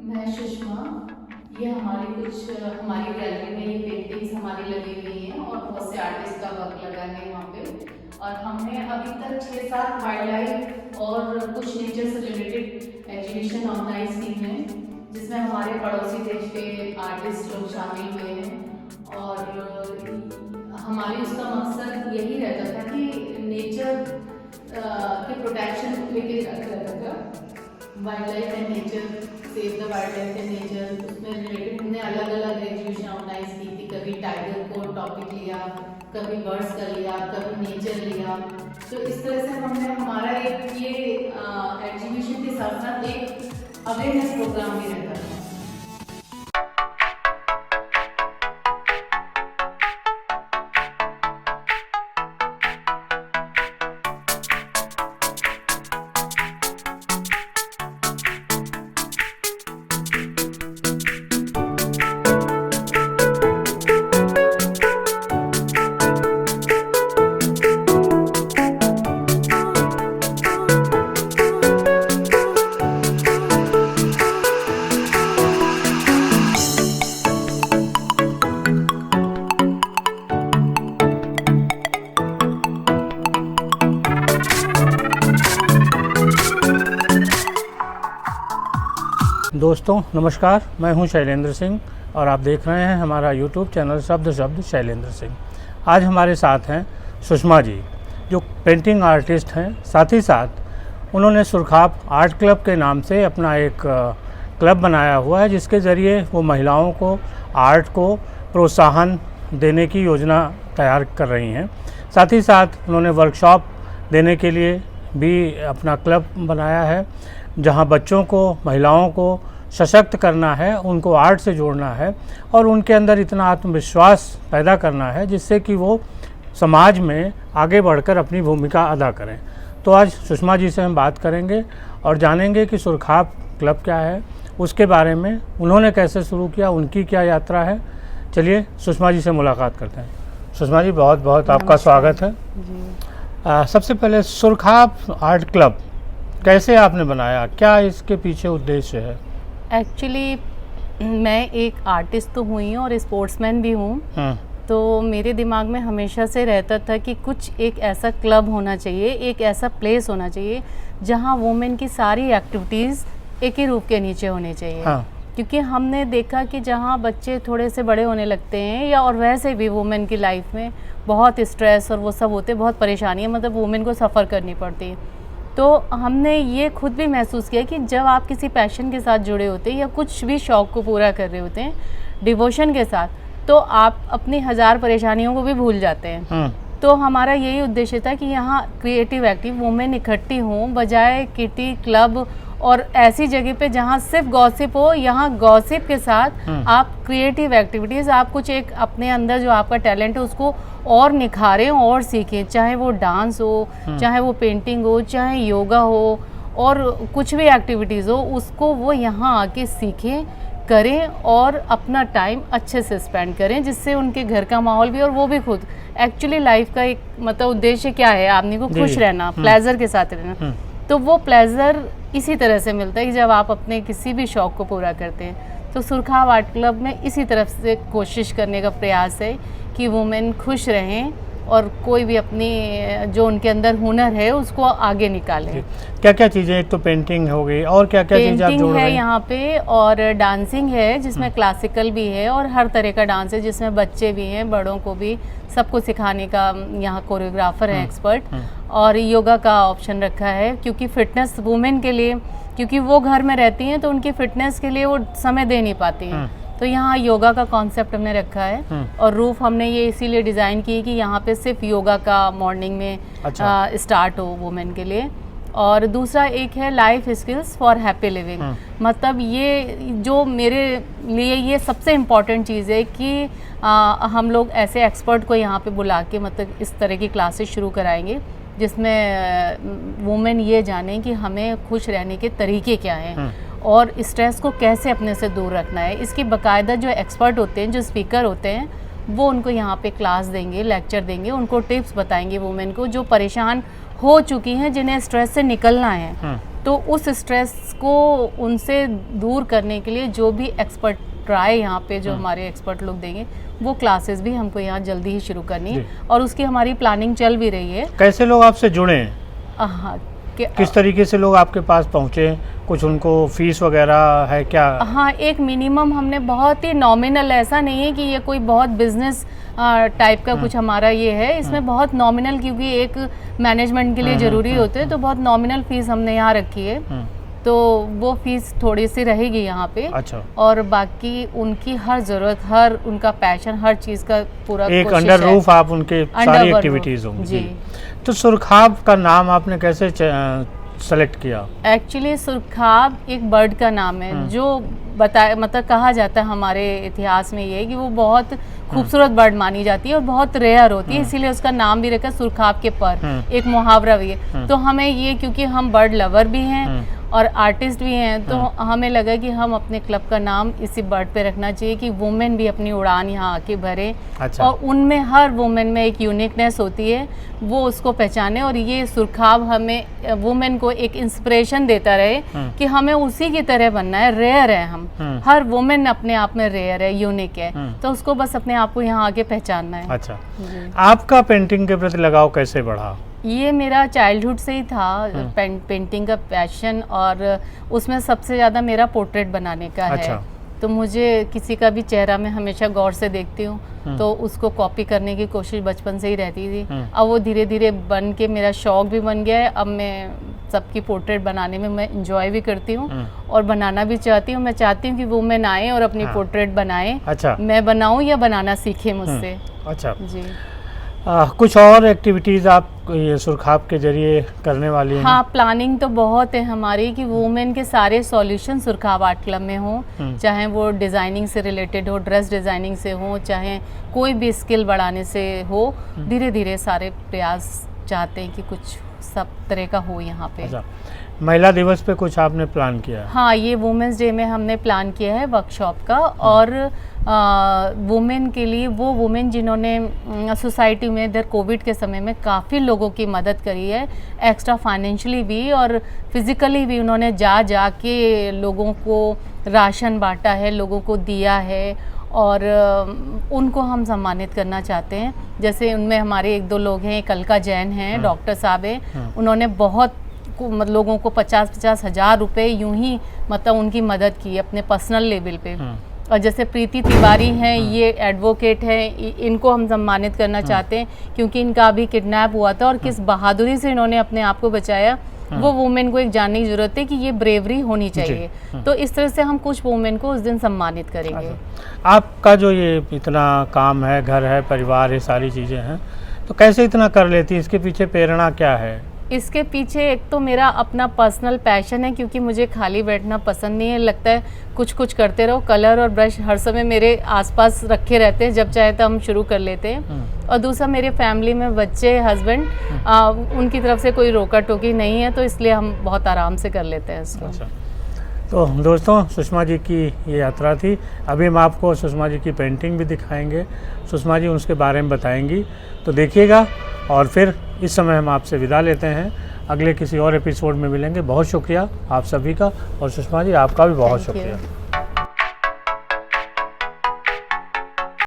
मैं सुषमा। ये हमारी गैलरी में ये पेंटिंग्स हमारी लगी हुई हैं और बहुत से आर्टिस्ट का वर्क लगा है यहाँ पे। और हमने अभी तक 6-7 वाइल्ड लाइफ और कुछ नेचर से रिलेटेड एग्जीबिशन ऑर्गेनाइज की हैं, जिसमें हमारे पड़ोसी देश के आर्टिस्ट लोग शामिल हुए हैं। और हमारी उसका मकसद यही रहता था कि नेचर के प्रोटेक्शन को लेकर रहता था। Wild life and nature, save the wild life and nature, उसमें रिलेटेड हमने अलग अलग एग्जीबिशन ऑर्गेनाइज की थी। कभी टाइगर को टॉपिक लिया, कभी बर्ड्स का लिया, कभी नेचर लिया। तो इस तरह से हमने हमारा एक ये एग्जीबिशन के साथ साथ एक अवेयरनेस प्रोग्राम भी रहता था। दोस्तों नमस्कार, मैं हूं शैलेंद्र सिंह और आप देख रहे हैं हमारा YouTube चैनल शब्द शैलेंद्र सिंह। आज हमारे साथ हैं सुषमा जी, जो पेंटिंग आर्टिस्ट हैं। साथ ही साथ उन्होंने सुरखाप आर्ट क्लब के नाम से अपना एक क्लब बनाया हुआ है, जिसके ज़रिए वो महिलाओं को आर्ट को प्रोत्साहन देने की योजना तैयार कर रही हैं। साथ ही साथ उन्होंने वर्कशॉप देने के लिए भी अपना क्लब बनाया है, जहां बच्चों को, महिलाओं को सशक्त करना है, उनको आर्ट से जोड़ना है और उनके अंदर इतना आत्मविश्वास पैदा करना है जिससे कि वो समाज में आगे बढ़कर अपनी भूमिका अदा करें। तो आज सुषमा जी से हम बात करेंगे और जानेंगे कि सुरखाप क्लब क्या है, उसके बारे में उन्होंने कैसे शुरू किया, उनकी क्या यात्रा है। चलिए सुषमा जी से मुलाकात करते हैं। सुषमा जी, बहुत बहुत आपका स्वागत है। सबसे पहले सुरखाप आर्ट क्लब कैसे आपने बनाया, क्या इसके पीछे उद्देश्य है? एक्चुअली मैं एक आर्टिस्ट तो हुई हूँ और स्पोर्ट्समैन भी हूँ। तो मेरे दिमाग में हमेशा से रहता था कि कुछ एक ऐसा क्लब होना चाहिए, एक ऐसा प्लेस होना चाहिए जहाँ वुमेन की सारी एक्टिविटीज़ एक ही रूप के नीचे होने चाहिए। क्योंकि हमने देखा कि जहाँ बच्चे थोड़े से बड़े होने लगते हैं या और वैसे भी वुमेन की लाइफ में बहुत स्ट्रेस और वो सब होते, बहुत परेशानियाँ मतलब वुमेन को सफ़र करनी पड़ती है। तो हमने ये खुद भी महसूस किया कि जब आप किसी पैशन के साथ जुड़े होते हैं या कुछ भी शौक़ को पूरा कर रहे होते हैं डिवोशन के साथ, तो आप अपनी 1000 परेशानियों को भी भूल जाते हैं। तो हमारा यही उद्देश्य था कि यहाँ क्रिएटिव एक्टिव वुमेन इकट्ठी हों, बजाय किटी क्लब और ऐसी जगह पे जहाँ सिर्फ गॉसिप हो। यहाँ गॉसिप के साथ आप क्रिएटिव एक्टिविटीज़, आप कुछ एक अपने अंदर जो आपका टैलेंट है उसको और निखारें और सीखें, चाहे वो डांस हो, चाहे वो पेंटिंग हो, चाहे योगा हो और कुछ भी एक्टिविटीज़ हो, उसको वो यहाँ आके सीखें, करें और अपना टाइम अच्छे से स्पेंड करें, जिससे उनके घर का माहौल भी और वो भी खुद। एक्चुअली लाइफ का एक मतलब उद्देश्य क्या है, आदमी को खुश रहना, प्लेजर के साथ रहना। तो वो प्लेजर इसी तरह से मिलता है कि जब आप अपने किसी भी शौक़ को पूरा करते हैं। तो सुरखाप आर्ट क्लब में इसी तरफ से कोशिश करने का प्रयास है कि वुमेन खुश रहें और कोई भी अपनी जो उनके अंदर हुनर है उसको आगे निकालें। क्या क्या चीज़ें, एक तो पेंटिंग हो गई और क्या क्या चीज़ें आप जोड़ रहे हैं? है यहाँ पे और डांसिंग है जिसमें क्लासिकल भी है और हर तरह का डांस है जिसमें बच्चे भी हैं, बड़ों को भी, सबको सिखाने का यहाँ कोरियोग्राफर है एक्सपर्ट। और योगा का ऑप्शन रखा है क्योंकि फिटनेस वुमेन के लिए, क्योंकि वो घर में रहती हैं तो उनकी फिटनेस के लिए वो समय दे नहीं पाती हैं। तो यहाँ योगा का कॉन्सेप्ट हमने रखा है और रूफ हमने ये इसीलिए डिज़ाइन की कि यहाँ पे सिर्फ योगा का मॉर्निंग में स्टार्ट हो वुमेन के लिए। और दूसरा एक है life skills for happy living. मतलब ये जो मेरे लिए ये सबसे इम्पॉर्टेंट चीज़ है कि हम लोग ऐसे एक्सपर्ट को यहाँ पे बुला के मतलब इस तरह की क्लासेस शुरू कराएंगे जिसमें वुमेन ये जाने कि हमें खुश रहने के तरीके क्या हैं और स्ट्रेस को कैसे अपने से दूर रखना है। इसकी बाकायदा जो एक्सपर्ट होते हैं, जो स्पीकर होते हैं, वो उनको यहाँ पे क्लास देंगे, लेक्चर देंगे, उनको टिप्स बताएंगे वुमेन को जो परेशान हो चुकी हैं, जिन्हें स्ट्रेस से निकलना है। तो उस स्ट्रेस को उनसे दूर करने के लिए जो भी एक्सपर्ट ट्राई यहाँ पे जो हमारे एक्सपर्ट लोग देंगे, वो क्लासेस भी हमको यहाँ जल्दी ही शुरू करनी है और उसकी हमारी प्लानिंग चल भी रही है। कैसे लोग आपसे जुड़े हैं? हाँ, किस तरीके से लोग आपके पास पहुँचे? कुछ उनको फीस वगैरह है क्या? हाँ, एक मिनिमम हमने बहुत ही नॉमिनल, ऐसा नहीं है कि ये कोई बहुत बिजनेस टाइप का कुछ हमारा ये है, इसमें बहुत नॉमिनल, क्योंकि एक मैनेजमेंट के लिए ज़रूरी होते हैं, तो बहुत नॉमिनल फीस हमने यहाँ रखी है। तो वो फीस थोड़ी सी रहेगी यहाँ पे। अच्छा। और बाकी उनकी हर ज़रूरत, हर उनका पैशन, हर चीज़ का पूरा एक अंडर रूफ आप उनके सारी एक्टिविटीज़ होंगी जी। तो सुरखाब का नाम आपने कैसे सेलेक्ट किया? एक्चुअली सुरखाब एक बर्ड का नाम है, जो बताया, मतलब कहा जाता है हमारे इतिहास में ये कि वो बहुत खूबसूरत बर्ड मानी जाती है और बहुत रेयर होती है, इसीलिए उसका नाम भी रखा सुरखाब के पर। एक मुहावरा भी है। तो हमें ये, क्योंकि हम बर्ड लवर भी हैं और आर्टिस्ट भी हैं, तो हमें लगा कि हम अपने क्लब का नाम इसी बर्ड पे रखना चाहिए कि वुमेन भी अपनी उड़ान यहाँ आके भरे। अच्छा। और उनमें, हर वुमेन में एक यूनिकनेस होती है, वो उसको पहचाने, और ये सुरखाब हमें वुमेन को एक इंस्पिरेशन देता रहे कि हमें उसी की तरह बनना है। रेयर है हम, हर वुमेन अपने आप में रेयर है, यूनिक है, तो उसको बस अपने आप को यहाँ आके पहचानना है। अच्छा, आपका पेंटिंग के प्रति लगाव कैसे बढ़ा? ये मेरा चाइल्डहुड से ही था पेंटिंग का पैशन, और उसमें सबसे ज़्यादा मेरा पोर्ट्रेट बनाने का है। तो मुझे किसी का भी चेहरा मैं हमेशा गौर से देखती हूँ, तो उसको कॉपी करने की कोशिश बचपन से ही रहती थी। अब वो धीरे धीरे बन के मेरा शौक भी बन गया है। अब मैं सबकी पोर्ट्रेट बनाने में मैं इंजॉय भी करती हूँ और बनाना भी चाहती हूँ। मैं चाहती हूँ कि वुमेन आए और अपनी पोर्ट्रेट बनाएं। अच्छा। मैं बनाऊँ या बनाना सीखे मुझसे। अच्छा जी। कुछ और एक्टिविटीज़ आप ये सुरखाब के जरिए करने वाली हैं? हाँ, प्लानिंग तो बहुत है हमारी कि वुमेन के सारे सॉल्यूशन सुरखाब आर्ट क्लब में हो, चाहे वो डिज़ाइनिंग से रिलेटेड हो, ड्रेस डिज़ाइनिंग से हो, चाहे कोई भी स्किल बढ़ाने से हो। धीरे धीरे सारे प्रयास चाहते हैं कि कुछ सब तरह का हो यहाँ पे। अच्छा, महिला दिवस पे कुछ आपने प्लान किया है? हाँ, ये वुमेंस डे में हमने प्लान किया है वर्कशॉप का, और वुमेन के लिए, वो वुमेन जिन्होंने सोसाइटी में इधर कोविड के समय में काफ़ी लोगों की मदद करी है, एक्स्ट्रा फाइनेंशियली भी और फिज़िकली भी। उन्होंने जा के लोगों को राशन बांटा है, लोगों को दिया है, और उनको हम सम्मानित करना चाहते हैं। जैसे उनमें हमारे 1-2 लोग हैं, एक अलका जैन हैं, डॉक्टर साहब हैं, उन्होंने बहुत लोगों को 50-50 हज़ार रुपये यूं ही, मतलब उनकी मदद की अपने पर्सनल लेवल पे। और जैसे प्रीति तिवारी हैं, ये एडवोकेट हैं, इनको हम सम्मानित करना चाहते हैं, क्योंकि इनका भी किडनैप हुआ था और किस बहादुरी से इन्होंने अपने आप को बचाया, वो वुमेन को एक जानने की जरूरत है कि ये ब्रेवरी होनी चाहिए। तो इस तरह से हम कुछ वुमेन को उस दिन सम्मानित करेंगे। आपका जो ये इतना काम है, घर है, परिवार है, सारी चीज़ें हैं, तो कैसे इतना कर लेती है? इसके पीछे प्रेरणा क्या है? इसके पीछे एक तो मेरा अपना पर्सनल पैशन है, क्योंकि मुझे खाली बैठना पसंद नहीं है। लगता है कुछ करते रहो। कलर और ब्रश हर समय मेरे आसपास रखे रहते हैं, जब चाहे तो हम शुरू कर लेते हैं। और दूसरा, मेरे फैमिली में बच्चे, हस्बैंड, उनकी तरफ से कोई रोका टोकी नहीं है, तो इसलिए हम बहुत आराम से कर लेते हैं इसको। अच्छा, तो दोस्तों, सुषमा जी की ये यात्रा थी। अभी हम आपको सुषमा जी की पेंटिंग भी दिखाएंगे, सुषमा जी उसके बारे में बताएंगी, तो देखिएगा। और फिर इस समय हम आपसे विदा लेते हैं, अगले किसी और एपिसोड में मिलेंगे। बहुत शुक्रिया आप सभी का, और सुषमा जी आपका भी बहुत शुक्रिया।